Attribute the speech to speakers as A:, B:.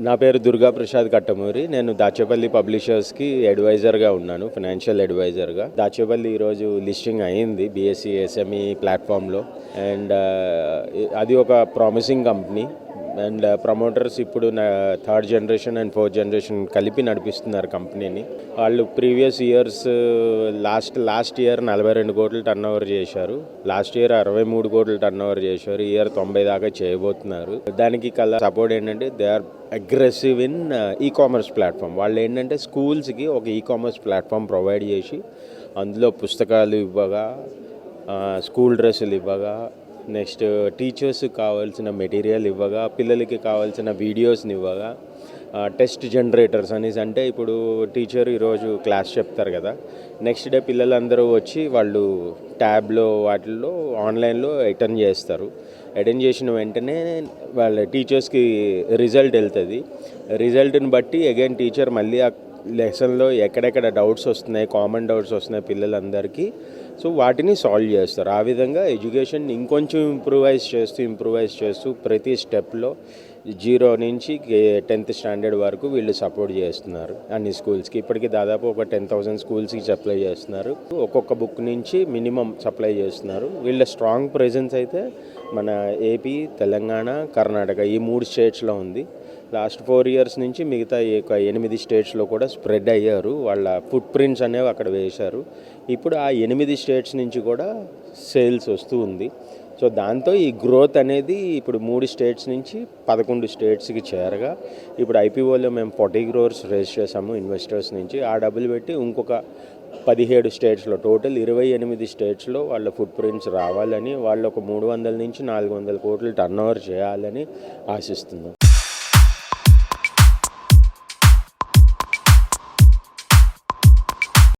A: నా పేరు దుర్గా ప్రసాద్ కట్టమూరి. నేను దాచేపల్లి పబ్లిషర్స్కి అడ్వైజర్గా ఉన్నాను, ఫైనాన్షియల్ అడ్వైజర్గా. దాచేపల్లి ఈరోజు లిస్టింగ్ అయింది బీఎస్సీ ఎస్ఎంఈ ప్లాట్ఫామ్లో. అండ్ అది ఒక ప్రామిసింగ్ కంపెనీ. అండ్ ప్రమోటర్స్ ఇప్పుడు third generation and fourth generation కలిపి నడిపిస్తున్నారు కంపెనీని. వాళ్ళు ప్రీవియస్ ఇయర్స్ లాస్ట్ ఇయర్ 42 కోట్లు టర్న్ ఓవర్ చేశారు, లాస్ట్ ఇయర్ 63 కోట్లు టర్న్ ఓవర్ చేశారు, ఈ ఇయర్ 90 దాకా చేయబోతున్నారు. దానికి సపోర్ట్ ఏంటంటే they are aggressive in e-commerce platform. వాళ్ళు ఏంటంటే స్కూల్స్కి ఒక ఈ-కామర్స్ ప్లాట్ఫామ్ ప్రొవైడ్ చేసి అందులో పుస్తకాలు ఇవ్వగా, స్కూల్ డ్రెస్సులు ఇవ్వగా, నెక్స్ట్ టీచర్స్కి కావాల్సిన మెటీరియల్ ఇవ్వగా, పిల్లలకి కావాల్సిన వీడియోస్ని ఇవ్వగా, టెస్ట్ జనరేటర్స్ అనేసి, అంటే ఇప్పుడు టీచర్ ఈరోజు క్లాస్ చెప్తారు కదా, నెక్స్ట్ డే పిల్లలందరూ వచ్చి వాళ్ళు ట్యాబ్లో వాటిల్లో ఆన్లైన్లో అటెండ్ చేస్తారు. అటెండ్ చేసిన వెంటనే వాళ్ళ టీచర్స్కి రిజల్ట్ వెళ్తుంది. రిజల్ట్ని బట్టి అగైన్ టీచర్ మళ్ళీ ఆ లెసన్లో ఎక్కడెక్కడ డౌట్స్ వస్తున్నాయి, కామన్ డౌట్స్ వస్తున్నాయి పిల్లలందరికీ, సో వాటిని సాల్వ్ చేస్తారు. ఆ విధంగా ఎడ్యుకేషన్ ఇంకొంచెం ఇంప్రూవైజ్ చేస్తూ ప్రతి స్టెప్లో 0 నుంచి 10th స్టాండర్డ్ వరకు వీళ్ళు సపోర్ట్ చేస్తున్నారు అన్ని స్కూల్స్కి. ఇప్పటికీ దాదాపు ఒక 10,000 స్కూల్స్కి సప్లై చేస్తున్నారు. ఒక్కొక్క బుక్ నుంచి మినిమం సప్లై చేస్తున్నారు. వీళ్ళ స్ట్రాంగ్ ప్రెజెన్స్ అయితే మన ఏపీ, తెలంగాణ, కర్ణాటక ఈ 3 స్టేట్స్లో ఉంది. లాస్ట్ 4 ఇయర్స్ నుంచి మిగతా 8 స్టేట్స్లో కూడా స్ప్రెడ్ అయ్యారు. వాళ్ళ ఫుట్ ప్రింట్స్ అనేవి అక్కడ వేశారు. ఇప్పుడు ఆ 8 స్టేట్స్ నుంచి కూడా సేల్స్ వస్తూ ఉంది. సో దాంతో ఈ గ్రోత్ అనేది ఇప్పుడు 3 స్టేట్స్ నుంచి 11 స్టేట్స్కి చేరగా, ఇప్పుడు ఐపీఓలో మేము 40 crores రేజ్ చేసాము ఇన్వెస్టర్స్ నుంచి. ఆ డబ్బులు పెట్టి ఇంకొక 17 స్టేట్స్లో, టోటల్ 28 స్టేట్స్లో వాళ్ళ ఫుట్ ప్రింట్స్ రావాలని, వాళ్ళు ఒక 300 నుంచి 400 కోట్లు టర్న్ ఓవర్ చేయాలని ఆశిస్తున్నాం.